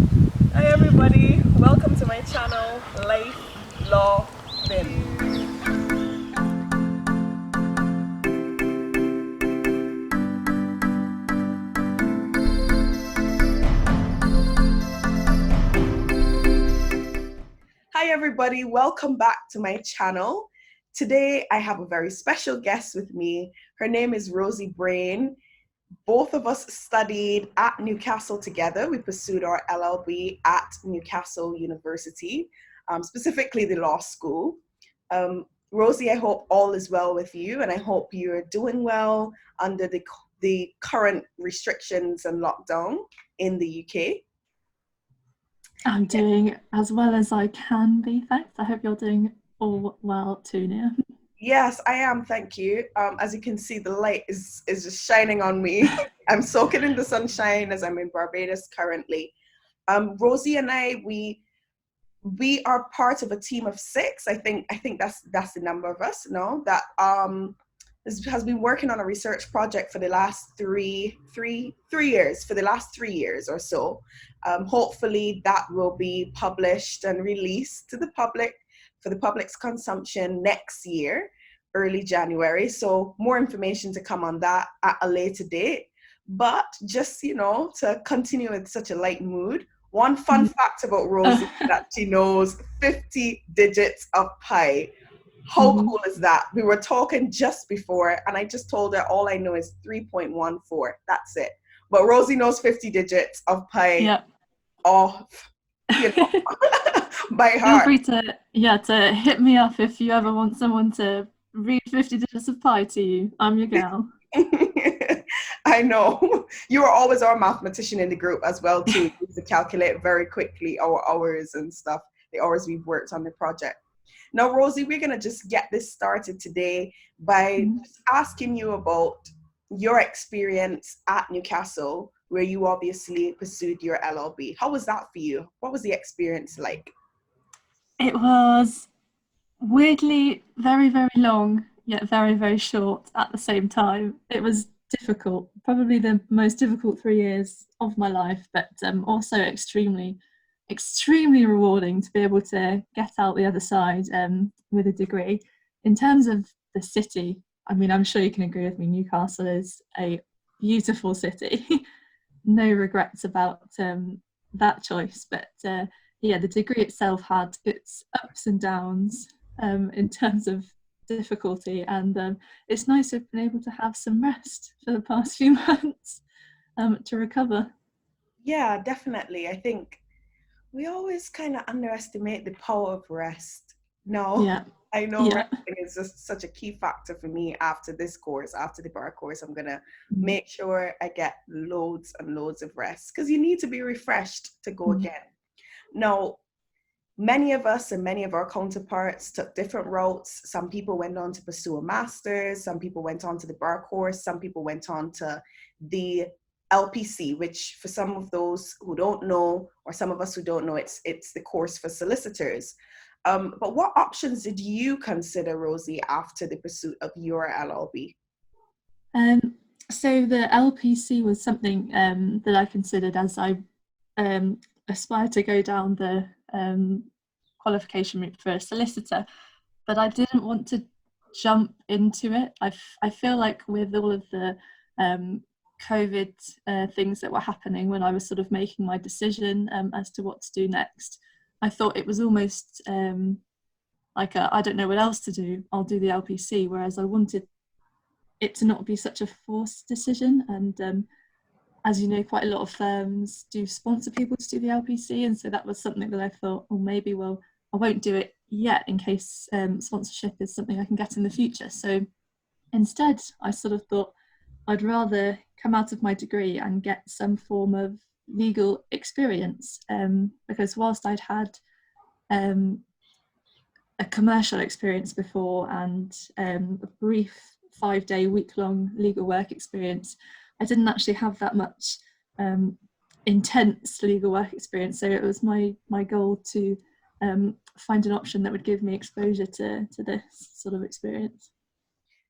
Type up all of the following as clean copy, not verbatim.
Hi everybody, welcome to my channel, Life Law Bin. Hi everybody, welcome back to my channel. Today I have a very special guest with me. Her name is Rosie Brain. Both of us studied at Newcastle together. We pursued our LLB at Newcastle University, specifically the law school. Rosie, I hope all is well with you, and I hope you're doing well under the current restrictions and lockdown in the UK. I'm doing as well as I can be, thanks. I hope you're doing all well too, Nia. Yes, I am. Thank you. As you can see, the light is just shining on me. I'm soaking in the sunshine as I'm in Barbados currently. Rosie and we are part of a team of six. I think that's the number of us. No, that has been working on a research project for the last three years. For the last 3 years or so. Hopefully, that will be published and released to the public for the public's consumption next year, early January. So more information to come on that at a later date. But just, to continue with such a light mood, one fun fact about Rosie is that she knows 50 digits of pi. How Mhm. cool is that? We were talking just before, and I just told her all I know is 3.14. That's it. But Rosie knows 50 digits of pi Yeah. off, you know, by Feel heart. free to hit me up if you ever want someone to read 50 digits of pi to you. I'm your gal. I know. You are always our mathematician in the group as well, too. You used to calculate very quickly our hours and stuff, the hours we've worked on the project. Now, Rosie, we're going to just get this started today by Mhm. just asking you about your experience at Newcastle, where you obviously pursued your LLB. How was that for you? What was the experience like? It was weirdly very, very long, yet very, very short at the same time. It was difficult, probably the most difficult 3 years of my life, but also extremely, extremely rewarding to be able to get out the other side with a degree. In terms of the city, I mean, I'm sure you can agree with me, Newcastle is a beautiful city. No regrets about that choice, but yeah, the degree itself had its ups and downs in terms of difficulty, and it's nice to have been able to have some rest for the past few months to recover. Yeah, definitely. I think we always kind of underestimate the power of rest. No, Yeah, I know yeah. resting is just such a key factor for me after this course, after the bar course. I'm going to Mm-hmm. make sure I get loads and loads of rest because you need to be refreshed to go again. Now, many of us and many of our counterparts took different routes. Some people went on to pursue a master's, some people went on to the bar course, some people went on to the LPC, which for some of those who don't know, or some of us who don't know, it's the course for solicitors. But what options did you consider, Rosie, after the pursuit of your LLB? Um, so the LPC was something that I considered as I aspired to go down the qualification route for a solicitor, but I didn't want to jump into it. I feel like with all of the um, COVID things that were happening when I was sort of making my decision as to what to do next, I thought it was almost like I don't know what else to do. I'll do the LPC, whereas I wanted it to not be such a forced decision. And as you know, quite a lot of firms do sponsor people to do the LPC, and so that was something that I thought, well, maybe I won't do it yet in case sponsorship is something I can get in the future. So instead, I sort of thought I'd rather come out of my degree and get some form of legal experience, because whilst I'd had um, a commercial experience before and a brief 5 day, week-long legal work experience, I didn't actually have that much um, intense legal work experience. So it was my goal to find an option that would give me exposure to this sort of experience.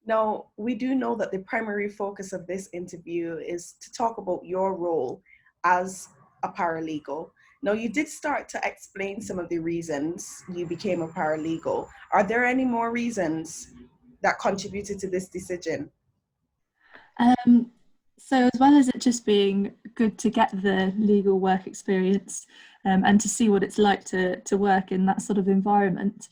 Now, we do know that the primary focus of this interview is to talk about your role as a paralegal. Now, you did start to explain some of the reasons you became a paralegal. Are there any more reasons that contributed to this decision? So as well as it just being good to get the legal work experience and to see what it's like to work in that sort of environment,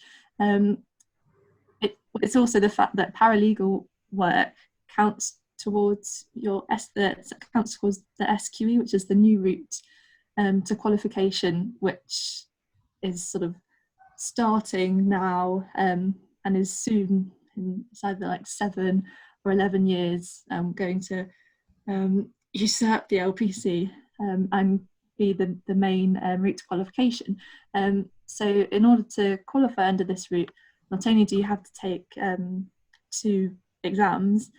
it's also the fact that paralegal work counts towards counts towards the SQE, which is the new route to qualification, which is sort of starting now and is soon, it's either like 7 or 11 years, going to usurp the LPC and be the main route to qualification. So in order to qualify under this route, not only do you have to take 2 exams,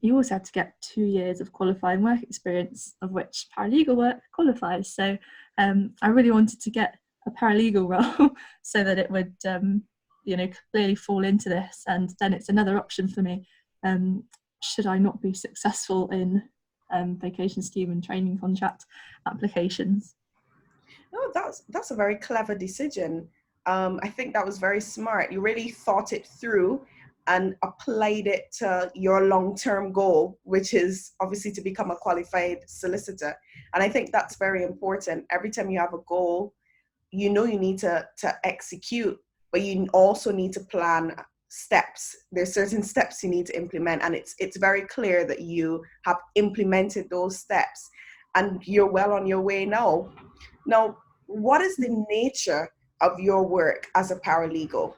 you also have to get 2 years of qualifying work experience, of which paralegal work qualifies. So I really wanted to get a paralegal role so that it would clearly fall into this, and then it's another option for me should I not be successful in vacation scheme and training contract applications. No, that's a very clever decision. I think that was very smart. You really thought it through and applied it to your long-term goal, which is obviously to become a qualified solicitor. And I think that's very important. Every time you have a goal, you know you need to execute, but you also need to plan steps. There's certain steps you need to implement, and it's very clear that you have implemented those steps and you're well on your way now. Now, what is the nature of your work as a paralegal?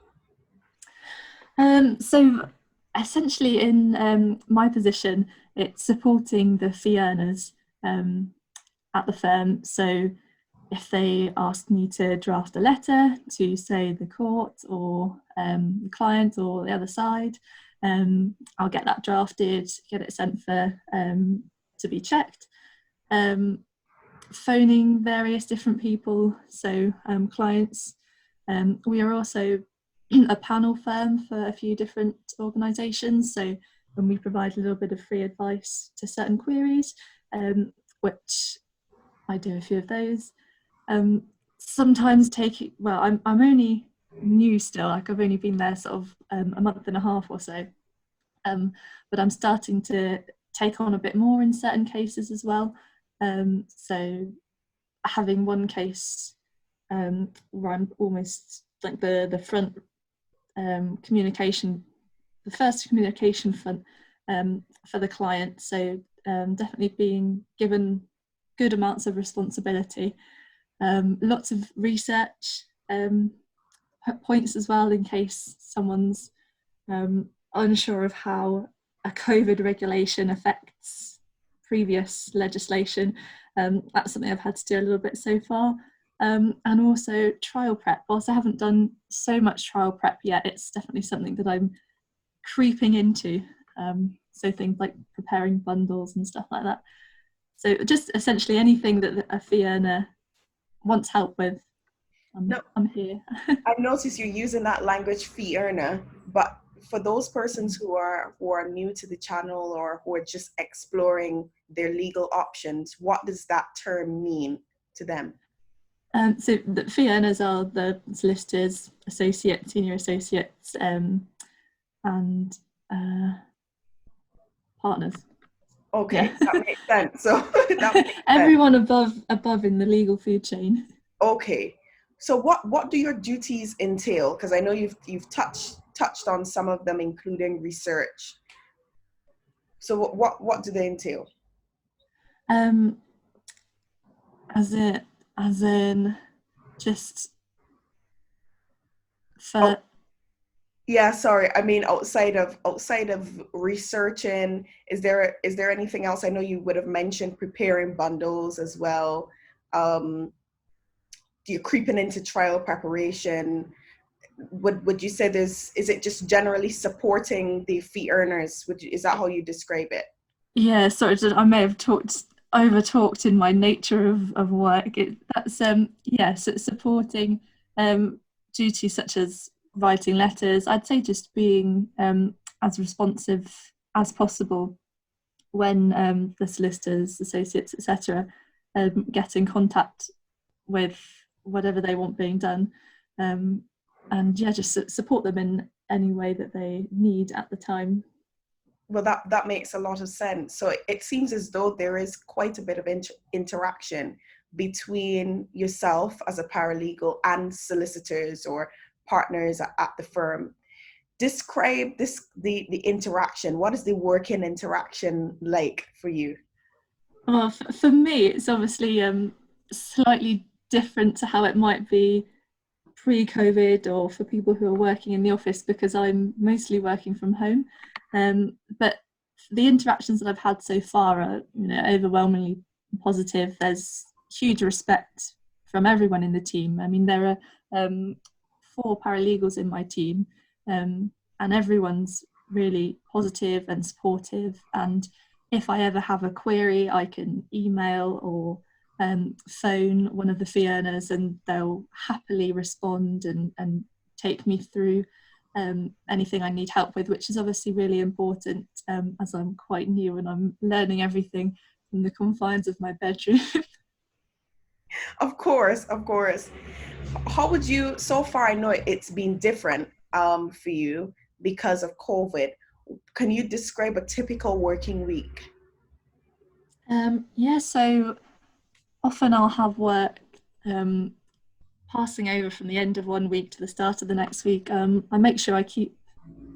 So essentially in my position, it's supporting the fee earners at the firm. So if they ask me to draft a letter to, say, the court or the client or the other side, I'll get that drafted, get it sent for to be checked. Phoning various different people, so clients. We are also a panel firm for a few different organisations, so when we provide a little bit of free advice to certain queries, which I do a few of those. Sometimes I'm only new still, like I've only been there sort of a month and a half or so, but I'm starting to take on a bit more in certain cases as well. So having one case where I'm almost like the front communication, the first communication front for the client, so definitely being given good amounts of responsibility. Lots of research points as well, in case someone's unsure of how a COVID regulation affects previous legislation. That's something I've had to do a little bit so far. And also trial prep. Whilst I haven't done so much trial prep yet, it's definitely something that I'm creeping into. So things like preparing bundles and stuff like that. So just essentially anything that a fee earner wants help with, I'm here. I've noticed you're using that language, fee earner, but for those persons who are new to the channel or who are just exploring their legal options, what does that term mean to them? So the fee earners are the solicitors, associate, senior associates, and partners. Okay, Yeah. that makes sense. So that makes sense. Everyone above in the legal food chain. Okay, so what do your duties entail? Because I know you've touched on some of them, including research. So what do they entail? As in just for. Yeah, sorry. I mean, outside of researching, is there anything else? I know you would have mentioned preparing bundles as well. You're creeping into trial preparation. Would you say is it just generally supporting the fee earners? Is that how you describe it? Yeah, sorry, I may have over talked in my nature of work. That's yes, it's supporting duties such as writing letters. I'd say just being as responsive as possible when the solicitors, associates, etc. Get in contact with whatever they want being done, and yeah, just support them in any way that they need at the time. Well, that makes a lot of sense. So it seems as though there is quite a bit of interaction between yourself as a paralegal and solicitors or partners at the firm. Describe the interaction. What is the working interaction like for you? Well, for me, it's obviously slightly different to how it might be pre-COVID or for people who are working in the office, because I'm mostly working from home. But the interactions that I've had so far are, overwhelmingly positive. There's huge respect from everyone in the team. I mean, there are 4 paralegals in my team, and everyone's really positive and supportive. And if I ever have a query, I can email or phone one of the fee earners, and they'll happily respond and take me through anything I need help with, which is obviously really important, as I'm quite new and I'm learning everything from the confines of my bedroom. Of course, of course. How would you, so far I know it's been different for you because of COVID. Can you describe a typical working week? Yeah, so often I'll have work passing over from the end of one week to the start of the next week. I make sure I keep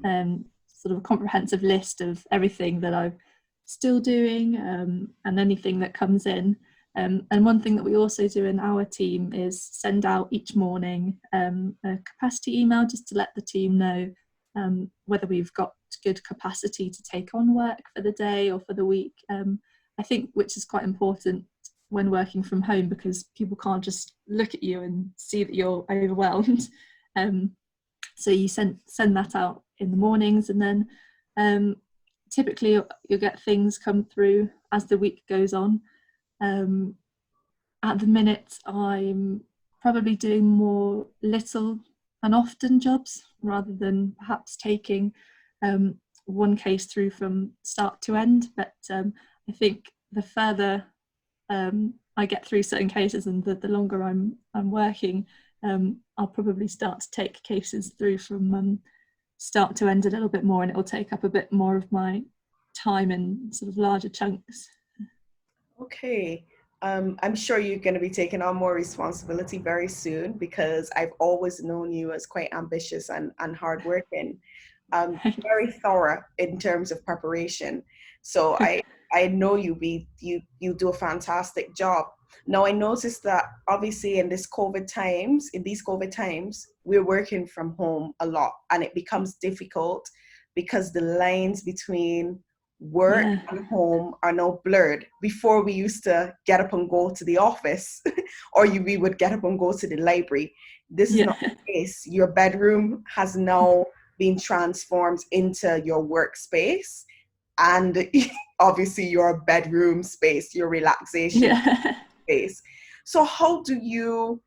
sort of a comprehensive list of everything that I'm still doing, and anything that comes in. And one thing that we also do in our team is send out each morning a capacity email, just to let the team know whether we've got good capacity to take on work for the day or for the week. I think, which is quite important when working from home, because people can't just look at you and see that you're overwhelmed. So you send that out in the mornings, and then typically you'll get things come through as the week goes on. At the minute, I'm probably doing more little and often jobs rather than perhaps taking one case through from start to end. But I think the further I get through certain cases, and the longer I'm working, I'll probably start to take cases through from start to end a little bit more, and it will take up a bit more of my time in sort of larger chunks. Okay. I'm sure you're going to be taking on more responsibility very soon, because I've always known you as quite ambitious and hardworking, very thorough in terms of preparation. So I know you do a fantastic job. Now I noticed that obviously in these COVID times, we're working from home a lot, and it becomes difficult because the lines between work Yeah. and home are now blurred. Before, we used to get up and go to the office or we would get up and go to the library. This is Yeah. not the case. Your bedroom has now been transformed into your workspace, and obviously your bedroom space, your relaxation Yeah. space. So how do you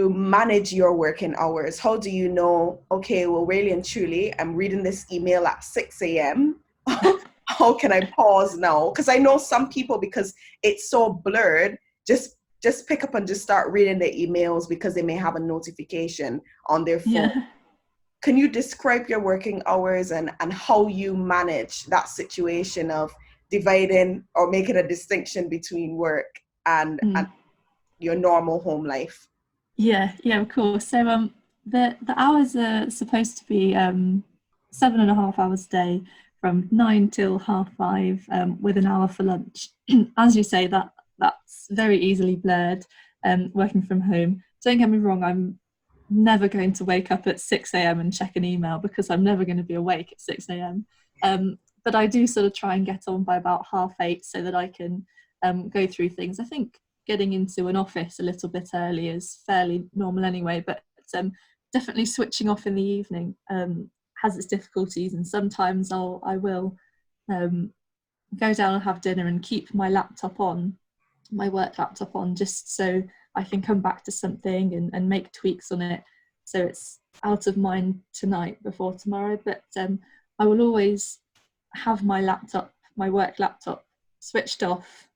manage your working hours? How do you know, okay, well, really and truly, I'm reading this email at 6 a.m. How can I pause now? Because I know some people, because it's so blurred, just pick up and just start reading the emails because they may have a notification on their phone. Yeah. Can you describe your working hours and how you manage that situation of dividing or making a distinction between work and your normal home life? Yeah, of course. So the hours are supposed to be 7.5 hours a day, from 9 till 5:30, with an hour for lunch. As you say, that's very easily blurred working from home. Don't get me wrong, I'm never going to wake up at 6 a.m. and check an email, because I'm never going to be awake at 6 a.m. But I do sort of try and get on by about 7:30, so that I can go through things. I think getting into an office a little bit early is fairly normal anyway, but definitely switching off in the evening has its difficulties, and sometimes I will go down and have dinner and keep my work laptop on, just so I can come back to something and make tweaks on it, so it's out of mind tonight before tomorrow. But I will always have my work laptop switched off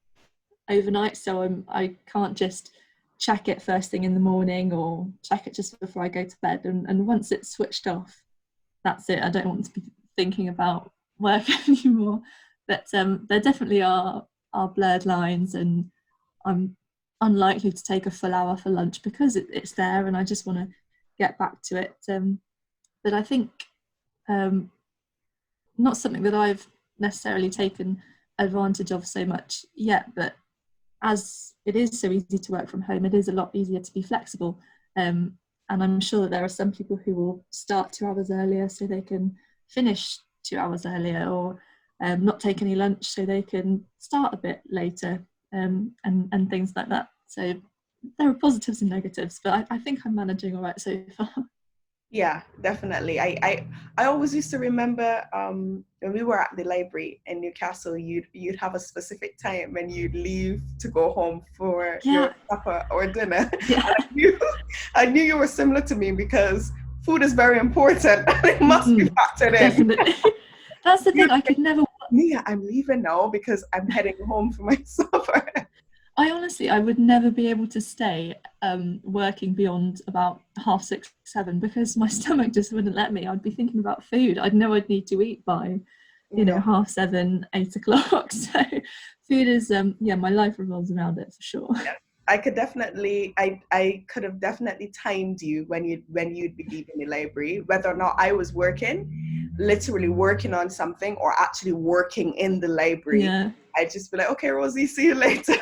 overnight, so I can't just check it first thing in the morning or check it just before I go to bed. And once it's switched off, that's it. I don't want to be thinking about work anymore. But there definitely are blurred lines, and I'm unlikely to take a full hour for lunch because it's there and I just want to get back to it. But I think not something that I've necessarily taken advantage of so much yet, but as it is so easy to work from home, it is a lot easier to be flexible. And I'm sure that there are some people who will start 2 hours earlier so they can finish 2 hours earlier, or not take any lunch so they can start a bit later, and things like that. So there are positives and negatives, but I think I'm managing all right so far. Yeah, definitely. I always used to remember when we were at the library in Newcastle, you'd have a specific time and you'd leave to go home for your supper or dinner. Yeah. I knew you were similar to me because food is very important and it must be factored in. Definitely. That's the thing. I could never. Mia, I'm leaving now because I'm heading home for my supper. I would never be able to stay working beyond about 6:30, 7 because my stomach just wouldn't let me. I'd be thinking about food. I'd know I'd need to eat by, 7:30, 8 o'clock. So food is, my life revolves around it for sure. Yeah. I could have definitely timed you when you'd be leaving the library, whether or not I was literally working on something or actually working in the library. Yeah. I'd just be like, okay, Rosie, see you later.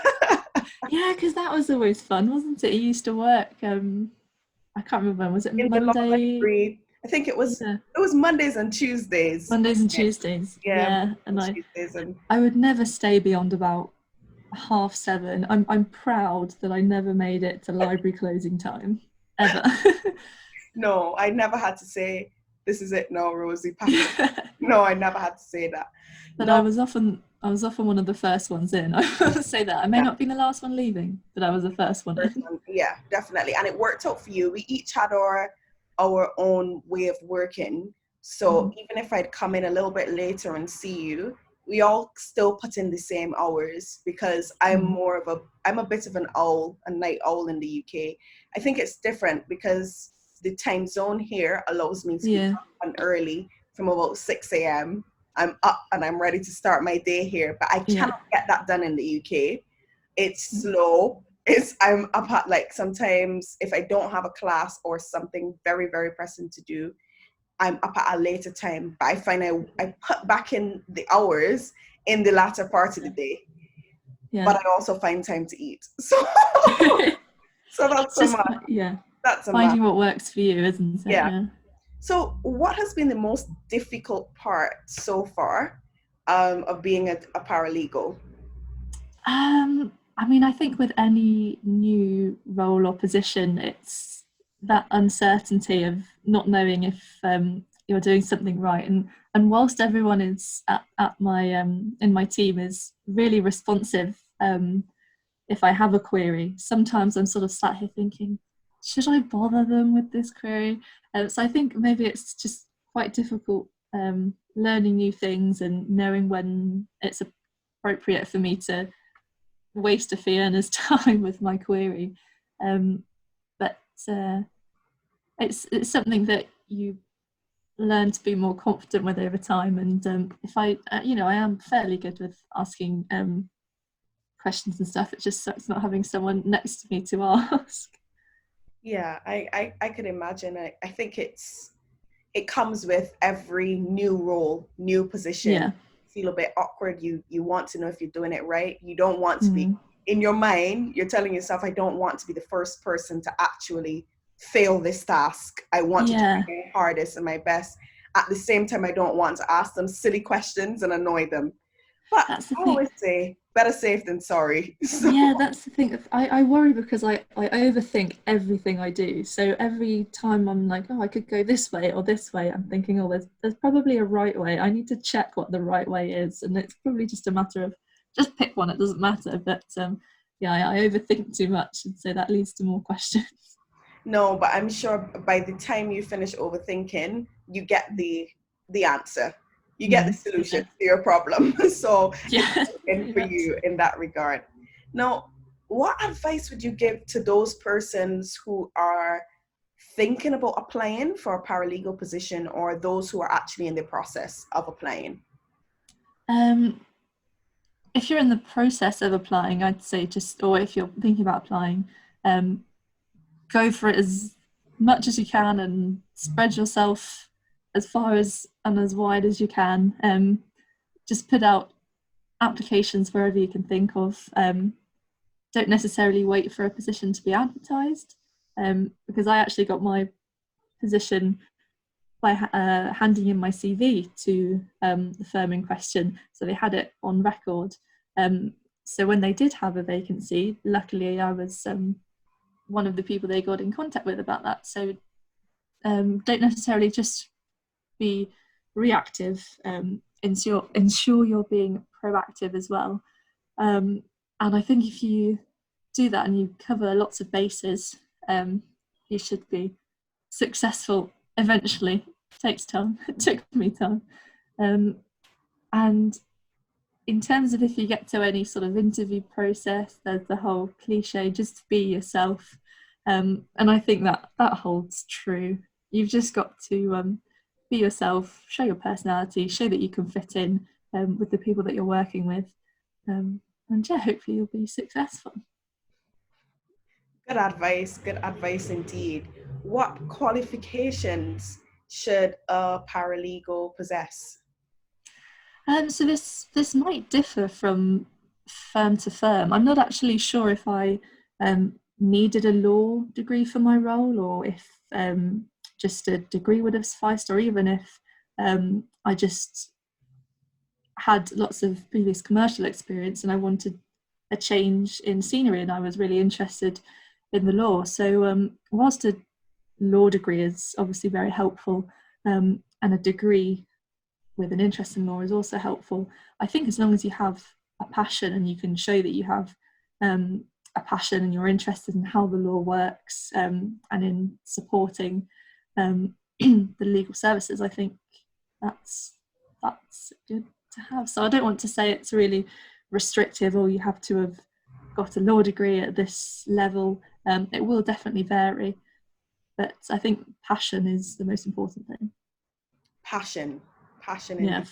Yeah, because that was always fun, wasn't it? You used to work, I can't remember, was it in Monday? I think it was Mondays and Tuesdays. Mondays and Tuesdays. Yeah. And I would never stay beyond about 7:30. I'm proud that I never made it to library closing time ever. No, I never had to say, this is it now, Rosie. No, I never had to say that. But no. I was often one of the first ones in. I will say that. I may not be the last one leaving, but I was the first one in. Yeah, definitely. And it worked out for you. We each had our own way of working. So even if I'd come in a little bit later and see you, we all still put in the same hours because I'm a bit of an owl, a night owl in the UK. I think it's different because the time zone here allows me to be up and early from about 6 a.m. I'm up and I'm ready to start my day here, but I cannot get that done in the UK. It's slow. I'm up at sometimes if I don't have a class or something very, very pressing to do, I'm up at a later time. But I find I put back in the hours in the latter part of the day. Yeah. But I also find time to eat. So that's just, that's finding what works for you, isn't it? Yeah. So what has been the most difficult part so far of being a paralegal? I mean, I think with any new role or position, it's that uncertainty of not knowing if you're doing something right. And whilst everyone is at my in my team is really responsive, if I have a query, sometimes I'm sort of sat here thinking, should I bother them with this query? So I think maybe it's just quite difficult learning new things and knowing when it's appropriate for me to waste a fee earner's time with my query. But it's something that you learn to be more confident with over time. And if I am fairly good with asking questions and stuff. It just sucks not having someone next to me to ask. Yeah, I could imagine. I think it comes with every new role, new position. Yeah. Feel a bit awkward. You want to know if you're doing it right. You don't want to be, in your mind, you're telling yourself, I don't want to be the first person to actually fail this task. I want to do my hardest and my best. At the same time, I don't want to ask them silly questions and annoy them. But I always say, better safe than sorry. So. Yeah, that's the thing. I worry because I overthink everything I do. So every time I'm like, I could go this way or this way, I'm thinking, there's probably a right way. I need to check what the right way is. And it's probably just a matter of just pick one. It doesn't matter. But I overthink too much. And so that leads to more questions. No, but I'm sure by the time you finish overthinking, you get the answer. You get the solution to your problem. So it's for you in that regard. Now, what advice would you give to those persons who are thinking about applying for a paralegal position, or those who are actually in the process of applying? If you're in the process of applying, I'd say or if you're thinking about applying, go for it as much as you can and spread yourself as far as and as wide as you can. Just put out applications wherever you can think of. Don't necessarily wait for a position to be advertised, because I actually got my position by handing in my CV to the firm in question, so they had it on record. So when they did have a vacancy, luckily I was one of the people they got in contact with about that. So don't necessarily just be reactive. Ensure you're being proactive as well. And I think if you do that and you cover lots of bases, you should be successful eventually. It takes time. It took me time. And in terms of if you get to any sort of interview process, there's the whole cliche, just be yourself. And I think that holds true. You've just got to be yourself, show your personality, show that you can fit in with the people that you're working with. And yeah, hopefully you'll be successful. Good advice indeed. What qualifications should a paralegal possess? So this might differ from firm to firm. I'm not actually sure if I needed a law degree for my role, or if just a degree would have sufficed, or even if I just had lots of previous commercial experience and I wanted a change in scenery and I was really interested in the law. So whilst a law degree is obviously very helpful, and a degree with an interest in law is also helpful, I think as long as you have a passion and you can show that you have a passion and you're interested in how the law works, and in supporting the legal services, I think that's good to have. So I don't want to say it's really restrictive, or you have to have got a law degree at this level. It will definitely vary, but I think passion is the most important thing. Passion. Yeah.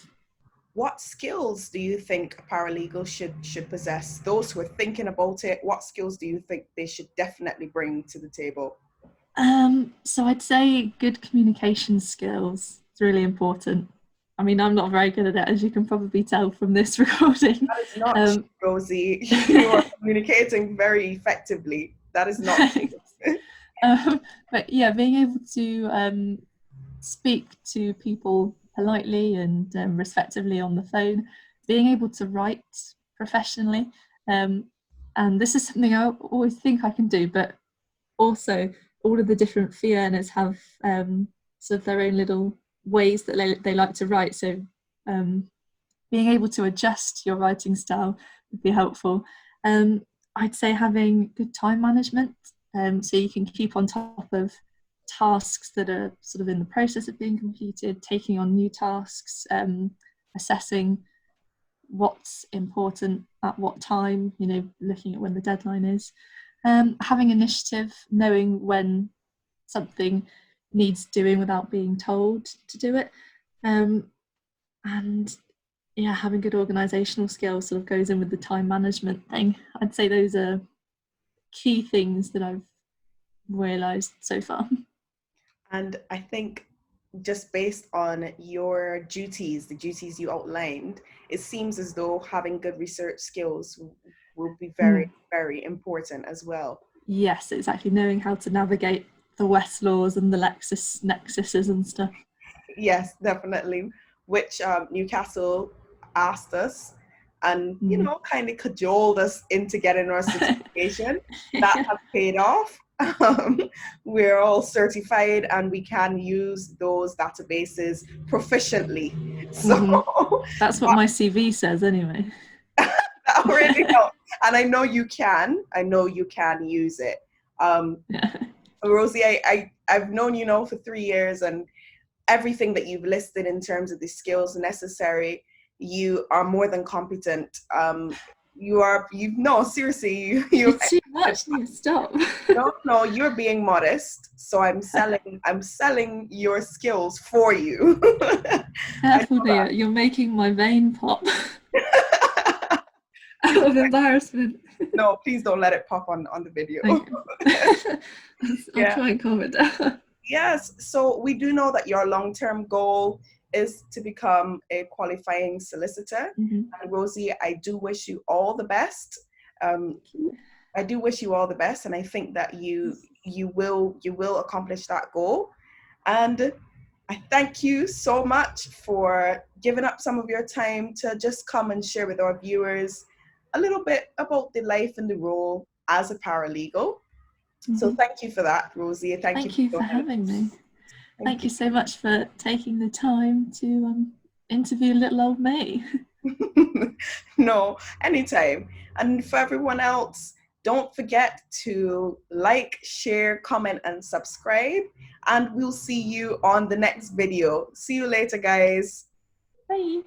What skills do you think a paralegal should possess? Those who are thinking about it, what skills do you think they should definitely bring to the table? So I'd say good communication skills is really important. I mean, I'm not very good at it, as you can probably tell from this recording. That is not true, Rosie. You are communicating very effectively. That is not true. But yeah, being able to speak to people politely and respectfully on the phone, being able to write professionally, and this is something I always think I can do, but also all of the different fee earners have sort of their own little ways that they like to write. So being able to adjust your writing style would be helpful. I'd say having good time management, so you can keep on top of tasks that are sort of in the process of being completed, taking on new tasks, assessing what's important at what time, looking at when the deadline is. Having initiative, knowing when something needs doing without being told to do it. And yeah, having good organisational skills sort of goes in with the time management thing. I'd say those are key things that I've realised so far. And I think just based on your the duties you outlined, it seems as though having good research skills will be very, very important as well. Yes, exactly. Knowing how to navigate the Westlaws and the LexisNexis's and stuff. Yes, definitely. Which Newcastle asked us and, kind of cajoled us into getting our certification. That has paid off. We're all certified and we can use those databases proficiently. So that's what my CV says anyway. That really helps. And I know you can use it. Rosie, I've known you now for 3 years, and everything that you've listed in terms of the skills necessary, you are more than competent. no, seriously, you've It's too much. Stop. no, you're being modest. So I'm selling your skills for you. I Careful, know Nia. You're making my vein pop that. out of embarrassment. No, please don't let it pop on the video. Okay. I'll Yeah. try and calm it down. Yes. So we do know that your long-term goal is to become a qualifying solicitor. Mm-hmm. And Rosie, I do wish you all the best. I do wish you all the best, and I think that you will accomplish that goal. And I thank you so much for giving up some of your time to just come and share with our viewers a little bit about the life and the role as a paralegal. Mm-hmm. So thank you for that, Rosie. Thank you for having me. Thank you so much for taking the time to interview little old me. No, anytime. And for everyone else, don't forget to like, share, comment, and subscribe. And we'll see you on the next video. See you later, guys. Bye.